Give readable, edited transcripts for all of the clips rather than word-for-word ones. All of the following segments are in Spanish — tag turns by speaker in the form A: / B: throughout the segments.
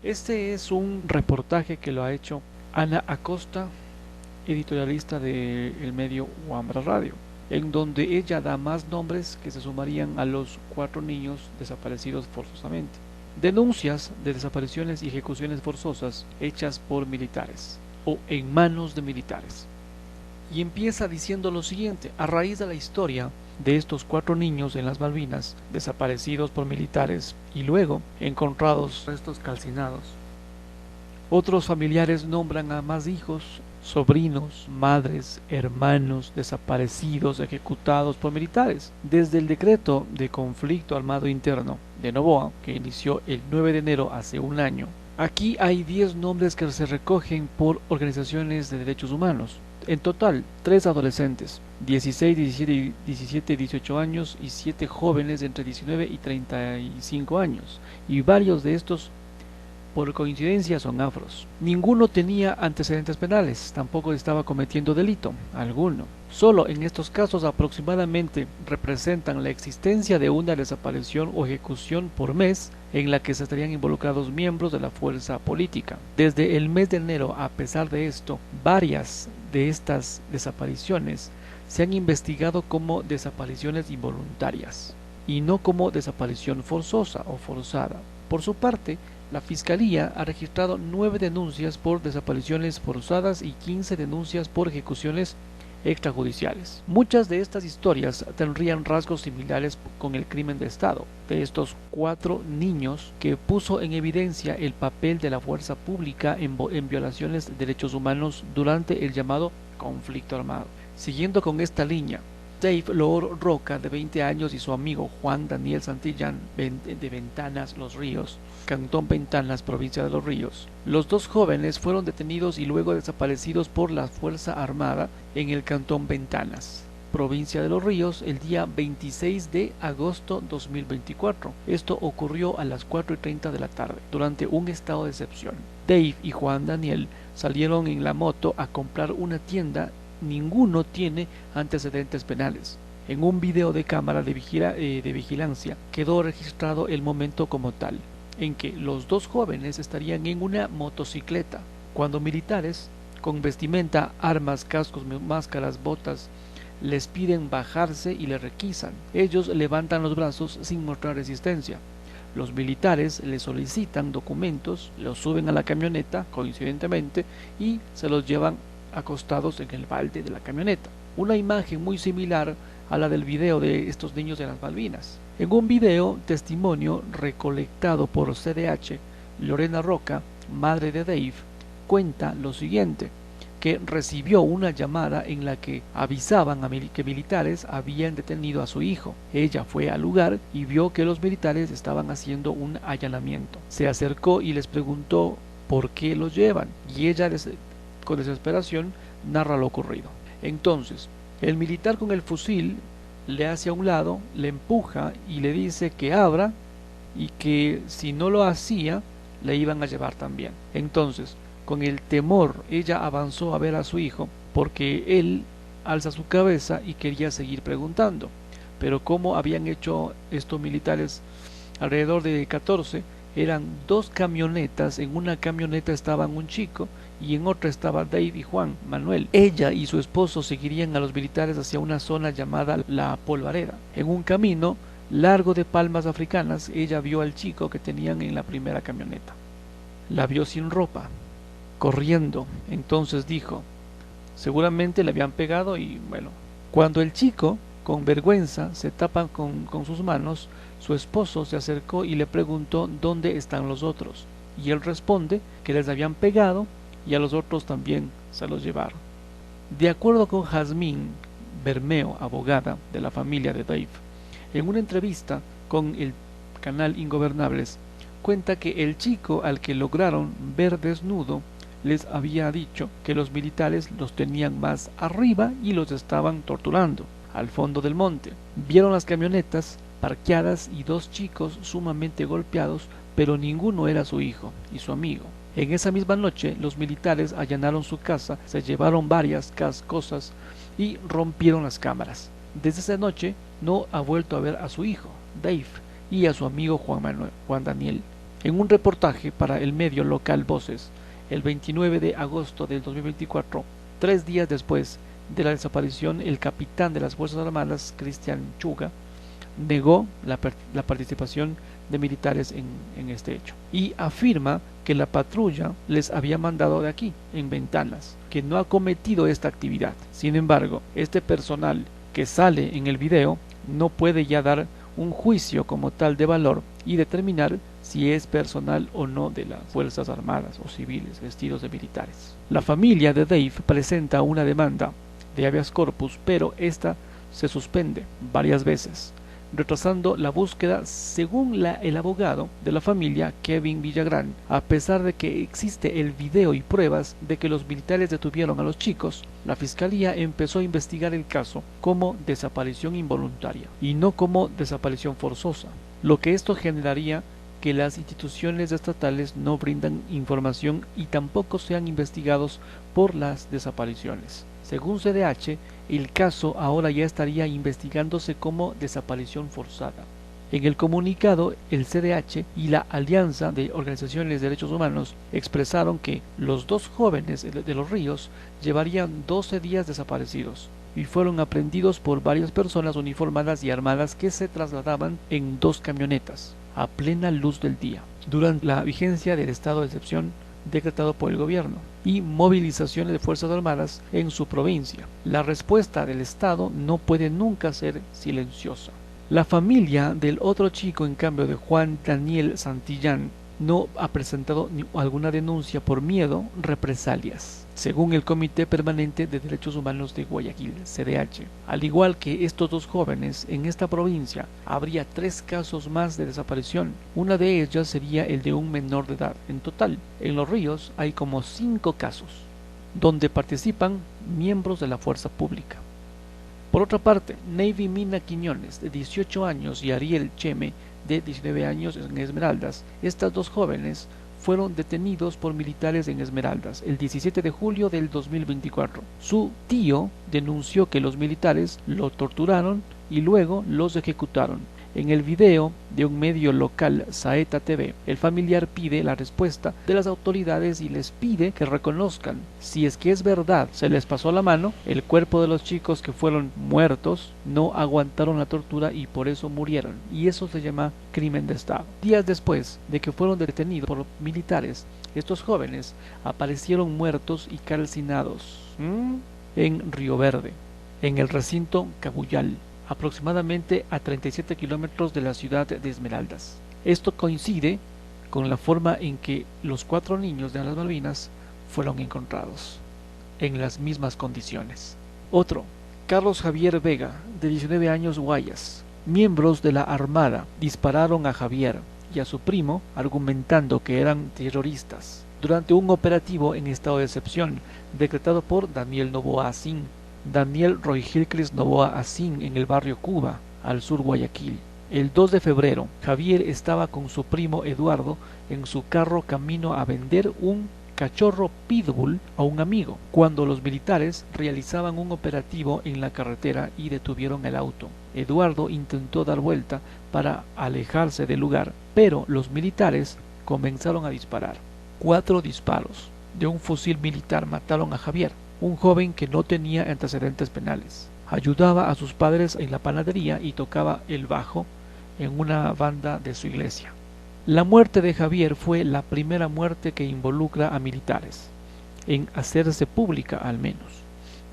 A: Este es un reportaje que lo ha hecho Ana Acosta, editorialista del medio Wambra Radio, en donde ella da más nombres que se sumarían a los 4 niños desaparecidos forzosamente. Denuncias de desapariciones y ejecuciones forzosas hechas por militares o en manos de militares. Y empieza diciendo lo siguiente: a raíz de la historia de estos 4 niños en las Malvinas, desaparecidos por militares y luego encontrados restos calcinados, otros familiares nombran a más hijos, sobrinos, madres, hermanos desaparecidos, ejecutados por militares. Desde el decreto de conflicto armado interno de Noboa, que inició el 9 de enero hace un año, aquí hay 10 nombres que se recogen por organizaciones de derechos humanos. En total, 3 adolescentes, 16, 17 y 18 años, y 7 jóvenes entre 19 y 35 años, y varios de estos por coincidencia son afros. Ninguno tenía antecedentes penales, tampoco estaba cometiendo delito alguno. Solo en estos casos aproximadamente representan la existencia de una desaparición o ejecución por mes en la que se estarían involucrados miembros de la fuerza política. Desde el mes de enero, a pesar de esto, varias de estas desapariciones se han investigado como desapariciones involuntarias y no como desaparición forzosa o forzada. Por su parte, la Fiscalía ha registrado 9 denuncias por desapariciones forzadas y 15 denuncias por ejecuciones extrajudiciales. Muchas de estas historias tendrían rasgos similares con el crimen de Estado de estos 4 niños, que puso en evidencia el papel de la fuerza pública en violaciones de derechos humanos durante el llamado conflicto armado. Siguiendo con esta línea, Dave Loor Roca, de 20 años, y su amigo Juan Daniel Santillán, de Ventanas Los Ríos, Cantón Ventanas, provincia de Los Ríos. Los 2 jóvenes fueron detenidos y luego desaparecidos por la Fuerza Armada en el Cantón Ventanas, provincia de Los Ríos, el día 26 de agosto 2024. Esto ocurrió a las 4:30 de la tarde, durante un estado de excepción. Dave y Juan Daniel salieron en la moto a comprar una tienda. Ninguno tiene antecedentes penales. En un video de cámara de vigilancia quedó registrado el momento como tal, en que los 2 jóvenes estarían en una motocicleta, cuando militares, con vestimenta, armas, cascos, máscaras, botas, les piden bajarse y les requisan. Ellos levantan los brazos sin mostrar resistencia. Los militares les solicitan documentos, los suben a la camioneta, coincidentemente, y se los llevan acostados en el balde de la camioneta. Una imagen muy similar a la del video de estos niños de las Malvinas. En un video testimonio recolectado por CDH, Lorena Roca, madre de Dave, cuenta lo siguiente: que recibió una llamada en la que avisaban que militares habían detenido a su hijo. Ella fue al lugar y vio que los militares estaban haciendo un allanamiento. Se acercó y les preguntó por qué los llevan, y ella con desesperación narra lo ocurrido. Entonces, el militar con el fusil le hace a un lado, le empuja y le dice que abra, y que si no lo hacía le iban a llevar también. Entonces, con el temor, ella avanzó a ver a su hijo, porque él alza su cabeza y quería seguir preguntando. Pero como habían hecho estos militares alrededor de 14, eran 2 camionetas. En una camioneta estaban un chico y en otra estaba Dave y Juan Manuel. Ella y su esposo seguirían a los militares hacia una zona llamada La Polvareda. En un camino largo de palmas africanas, ella vio al chico que tenían en la primera camioneta. La vio sin ropa, corriendo. Entonces dijo, seguramente le habían pegado y bueno. Cuando el chico, con vergüenza, se tapa con sus manos, su esposo se acercó y le preguntó dónde están los otros, y él responde que les habían pegado y a los otros también se los llevaron. De acuerdo con Jazmín Bermeo, abogada de la familia de Dave, en una entrevista con el canal Ingobernables, cuenta que el chico al que lograron ver desnudo les había dicho que los militares los tenían más arriba y los estaban torturando al fondo del monte. Vieron las camionetas parqueadas y 2 chicos sumamente golpeados, pero ninguno era su hijo y su amigo. En esa misma noche los militares allanaron su casa, se llevaron varias cosas y rompieron las cámaras. Desde esa noche no ha vuelto a ver a su hijo, Dave, y a su amigo Juan Daniel. En un reportaje para el medio local Voces, el 29 de agosto del 2024, 3 días después de la desaparición, el capitán de las Fuerzas Armadas, Cristian Chuga, negó la participación de militares en este hecho y afirma que la patrulla les había mandado de aquí, en Ventanas, que no ha cometido esta actividad. Sin embargo, este personal que sale en el video no puede ya dar un juicio como tal de valor y determinar si es personal o no de las Fuerzas Armadas o civiles vestidos de militares. La familia de Dave presenta una demanda de habeas corpus, pero esta se suspende varias veces, retrasando la búsqueda. Según el abogado de la familia, Kevin Villagrán, a pesar de que existe el video y pruebas de que los militares detuvieron a los chicos, la fiscalía empezó a investigar el caso como desaparición involuntaria y no como desaparición forzosa, lo que esto generaría que las instituciones estatales no brindan información y tampoco sean investigados por las desapariciones. Según CDH, el caso ahora ya estaría investigándose como desaparición forzada. En el comunicado, el CDH y la Alianza de Organizaciones de Derechos Humanos expresaron que los dos jóvenes de Los Ríos llevarían 12 días desaparecidos y fueron aprehendidos por varias personas uniformadas y armadas que se trasladaban en 2 camionetas a plena luz del día, durante la vigencia del estado de excepción decretado por el gobierno y movilizaciones de Fuerzas Armadas en su provincia. La respuesta del Estado no puede nunca ser silenciosa. La familia del otro chico, en cambio, de Juan Daniel Santillán, no ha presentado alguna denuncia por miedo a represalias, según el Comité Permanente de Derechos Humanos de Guayaquil, CDH. Al igual que estos dos jóvenes, en esta provincia habría 3 casos más de desaparición. Una de ellas sería el de un menor de edad. En total, en Los Ríos hay como 5 casos, donde participan miembros de la fuerza pública. Por otra parte, Navy Mina Quiñones, de 18 años, y Ariel Cheme, de 19 años, en Esmeraldas. Estas dos jóvenes fueron detenidos por militares en Esmeraldas el 17 de julio del 2024. Su tío denunció que los militares lo torturaron y luego los ejecutaron. En el video de un medio local, Saeta TV, el familiar pide la respuesta de las autoridades y les pide que reconozcan si es que es verdad se les pasó la mano. El cuerpo de los chicos que fueron muertos no aguantaron la tortura y por eso murieron, y eso se llama crimen de Estado. Días después de que fueron detenidos por militares, estos jóvenes aparecieron muertos y calcinados en Río Verde, en el recinto Cabuyal, aproximadamente a 37 kilómetros de la ciudad de Esmeraldas. Esto coincide con la forma en que los 4 niños de las Malvinas fueron encontrados, en las mismas condiciones. Otro, Carlos Javier Vega, de 19 años, Guayas. Miembros de la Armada dispararon a Javier y a su primo argumentando que eran terroristas durante un operativo en estado de excepción decretado por Daniel Noboa Asín, Daniel Roy Gilchrist Noboa Asín, en el barrio Cuba, al sur Guayaquil. El 2 de febrero, Javier estaba con su primo Eduardo en su carro camino a vender un cachorro pitbull a un amigo, cuando los militares realizaban un operativo en la carretera y detuvieron el auto. Eduardo intentó dar vuelta para alejarse del lugar, pero los militares comenzaron a disparar. 4 disparos de un fusil militar mataron a Javier, un joven que no tenía antecedentes penales. Ayudaba a sus padres en la panadería y tocaba el bajo en una banda de su iglesia. La muerte de Javier fue la primera muerte que involucra a militares, en hacerse pública al menos,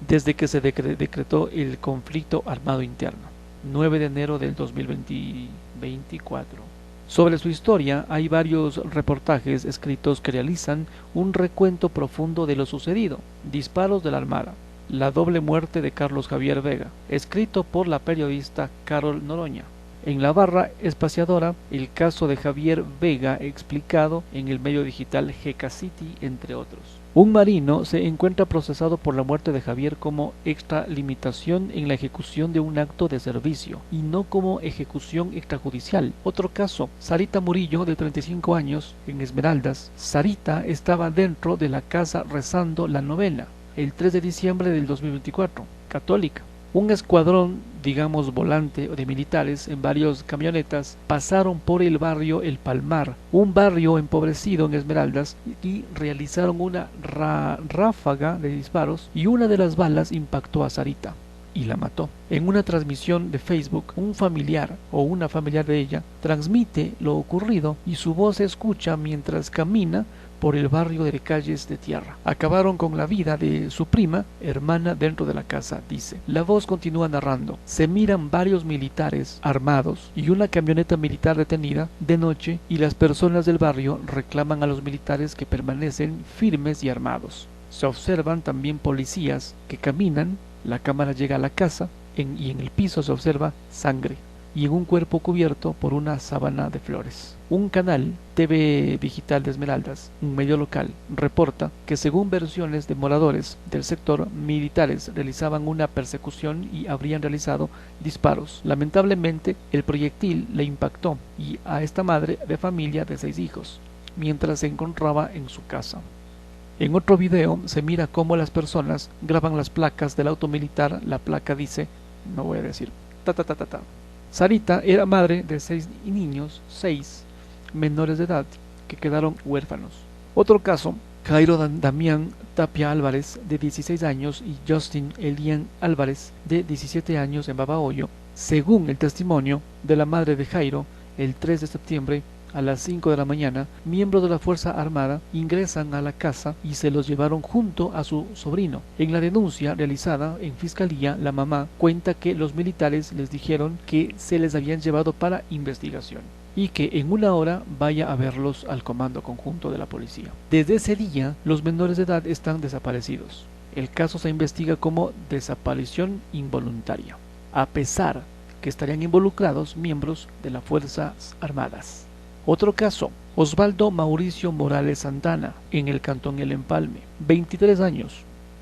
A: desde que se decretó el conflicto armado interno, 9 de enero del 2024. Sobre su historia hay varios reportajes escritos que realizan un recuento profundo de lo sucedido. Disparos de la Armada, la doble muerte de Carlos Javier Vega, escrito por la periodista Carol Noroña. En la barra espaciadora, el caso de Javier Vega explicado en el medio digital GK City, entre otros. Un marino se encuentra procesado por la muerte de Javier como extralimitación en la ejecución de un acto de servicio y no como ejecución extrajudicial. Otro caso, Sarita Murillo, de 35 años, en Esmeraldas. Sarita estaba dentro de la casa rezando la novena el 3 de diciembre del 2024, católica. Un escuadrón, digamos volante de militares en varias camionetas pasaron por el barrio El Palmar, un barrio empobrecido en Esmeraldas, y realizaron una ráfaga de disparos y una de las balas impactó a Sarita y la mató. En una transmisión de Facebook, un familiar o una familiar de ella transmite lo ocurrido y su voz se escucha mientras camina por el barrio de calles de tierra. Acabaron con la vida de su prima, hermana dentro de la casa, dice. La voz continúa narrando. Se miran varios militares armados y una camioneta militar detenida de noche y las personas del barrio reclaman a los militares que permanecen firmes y armados. Se observan también policías que caminan. La cámara llega a la casa y en el piso se observa sangre y en un cuerpo cubierto por una sábana de flores. Un canal TV digital de Esmeraldas, un medio local, reporta que según versiones de moradores del sector, militares realizaban una persecución y habrían realizado disparos. Lamentablemente, el proyectil le impactó y a esta madre de familia de 6 hijos, mientras se encontraba en su casa. En otro video se mira cómo las personas graban las placas del auto militar. La placa dice, no voy a decir, ta ta ta ta ta. Sarita era madre de 6 niños, 6 menores de edad que quedaron huérfanos. Otro caso, Jairo Damián Tapia Álvarez, de 16 años, y Justin Elian Álvarez, de 17 años, en Babahoyo. Según el testimonio de la madre de Jairo, el 3 de septiembre, a las 5 de la mañana, miembros de la Fuerza Armada ingresan a la casa y se los llevaron junto a su sobrino. En la denuncia realizada en Fiscalía, la mamá cuenta que los militares les dijeron que se les habían llevado para investigación y que en una hora vaya a verlos al comando conjunto de la policía. Desde ese día, los menores de edad están desaparecidos. El caso se investiga como desaparición involuntaria, a pesar que estarían involucrados miembros de las Fuerzas Armadas. Otro caso, Osvaldo Mauricio Morales Santana, en el cantón El Empalme, 23 años.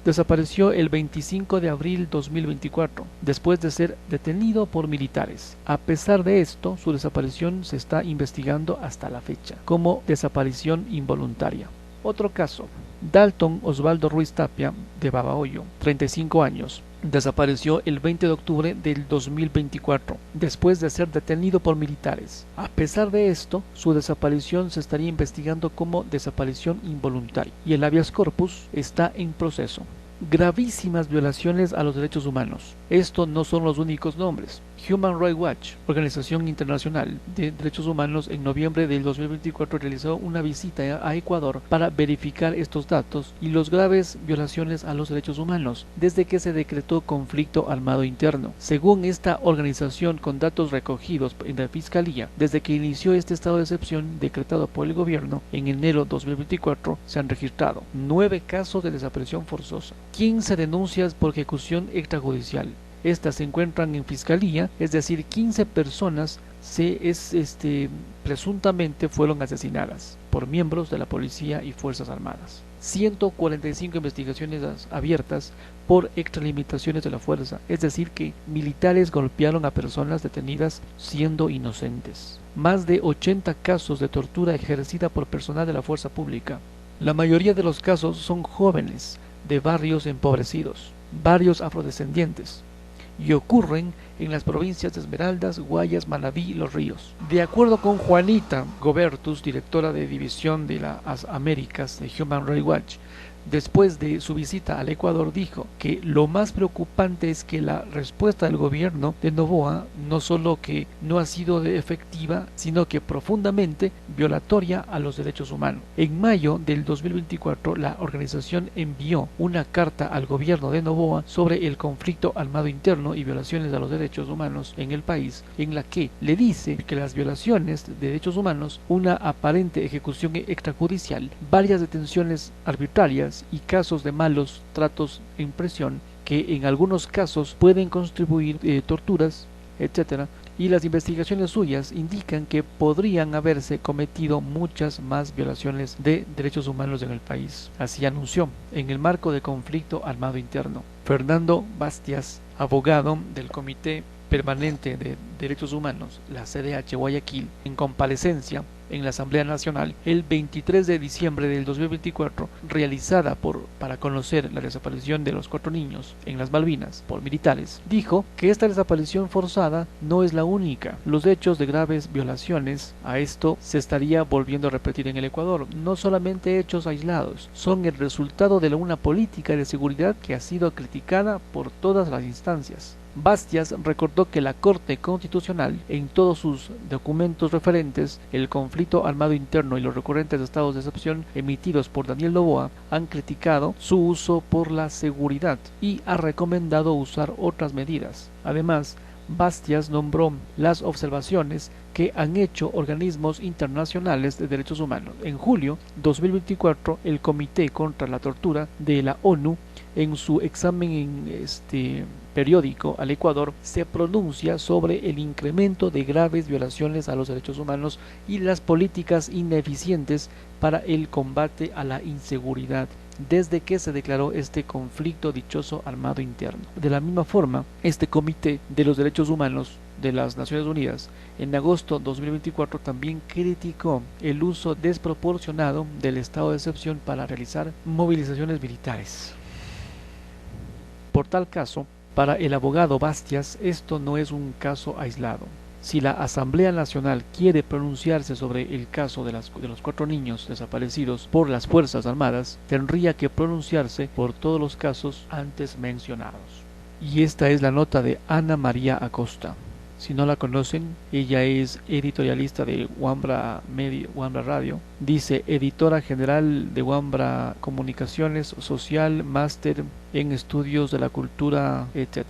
A: Desapareció el 25 de abril 2024, después de ser detenido por militares. A pesar de esto, su desaparición se está investigando hasta la fecha, como desaparición involuntaria. Otro caso, Dalton Osvaldo Ruiz Tapia, de Babahoyo, 35 años. Desapareció el 20 de octubre del 2024, después de ser detenido por militares. A pesar de esto, su desaparición se estaría investigando como desaparición involuntaria y el habeas corpus está en proceso. Gravísimas violaciones a los derechos humanos. Estos no son los únicos nombres. Human Rights Watch, organización internacional de derechos humanos, en noviembre del 2024 realizó una visita a Ecuador para verificar estos datos y las graves violaciones a los derechos humanos desde que se decretó conflicto armado interno. Según esta organización, con datos recogidos en la Fiscalía, desde que inició este estado de excepción decretado por el gobierno en enero 2024, se han registrado 9 casos de desaparición forzosa, 15 denuncias por ejecución extrajudicial. Estas se encuentran en fiscalía, es decir, 15 personas presuntamente fueron asesinadas por miembros de la policía y fuerzas armadas. 145 investigaciones abiertas por extralimitaciones de la fuerza, es decir, que militares golpearon a personas detenidas siendo inocentes. Más de 80 casos de tortura ejercida por personal de la fuerza pública. La mayoría de los casos son jóvenes de barrios empobrecidos, varios afrodescendientes, y ocurren en las provincias de Esmeraldas, Guayas, Manabí y Los Ríos. De acuerdo con Juanita Gobertus, directora de división de las Américas de Human Rights Watch, después de su visita al Ecuador, dijo que lo más preocupante es que la respuesta del gobierno de Noboa no solo que no ha sido efectiva, sino que profundamente violatoria a los derechos humanos. En mayo del 2024, la organización envió una carta al gobierno de Noboa sobre el conflicto armado interno y violaciones a los derechos humanos en el país, en la que le dice que las violaciones de derechos humanos, una aparente ejecución extrajudicial, varias detenciones arbitrarias y casos de malos tratos en prisión, que en algunos casos pueden contribuir torturas, etc. Y las investigaciones suyas indican que podrían haberse cometido muchas más violaciones de derechos humanos en el país. Así anunció en el marco de conflicto armado interno. Fernando Bastias, abogado del Comité Permanente de Derechos Humanos, la CDH Guayaquil, en comparecencia en la Asamblea Nacional el 23 de diciembre del 2024, realizada para conocer la desaparición de los 4 niños en las Malvinas por militares, dijo que esta desaparición forzada no es la única. Los hechos de graves violaciones a esto se estaría volviendo a repetir en el Ecuador. No solamente hechos aislados, son el resultado de una política de seguridad que ha sido criticada por todas las instancias. Bastias recordó que la Corte Constitucional, en todos sus documentos referentes el conflicto armado interno y los recurrentes estados de excepción emitidos por Daniel Noboa, han criticado su uso por la seguridad y ha recomendado usar otras medidas. Además, Bastias nombró las observaciones que han hecho organismos internacionales de derechos humanos. En julio 2024, el Comité contra la Tortura de la ONU, en su examen periódico al Ecuador, se pronuncia sobre el incremento de graves violaciones a los derechos humanos y las políticas ineficientes para el combate a la inseguridad desde que se declaró este conflicto dichoso armado interno. De la misma forma, este Comité de los Derechos Humanos de las Naciones Unidas en agosto 2024 también criticó el uso desproporcionado del estado de excepción para realizar movilizaciones militares. Por tal caso, para el abogado Bastias, esto no es un caso aislado. Si la Asamblea Nacional quiere pronunciarse sobre el caso de los 4 niños desaparecidos por las Fuerzas Armadas, tendría que pronunciarse por todos los casos antes mencionados. Y esta es la nota de Ana María Acosta. Si no la conocen, ella es editorialista de Wambra Radio. Dice editora general de Wambra Comunicaciones Social, máster en estudios de la cultura, etc.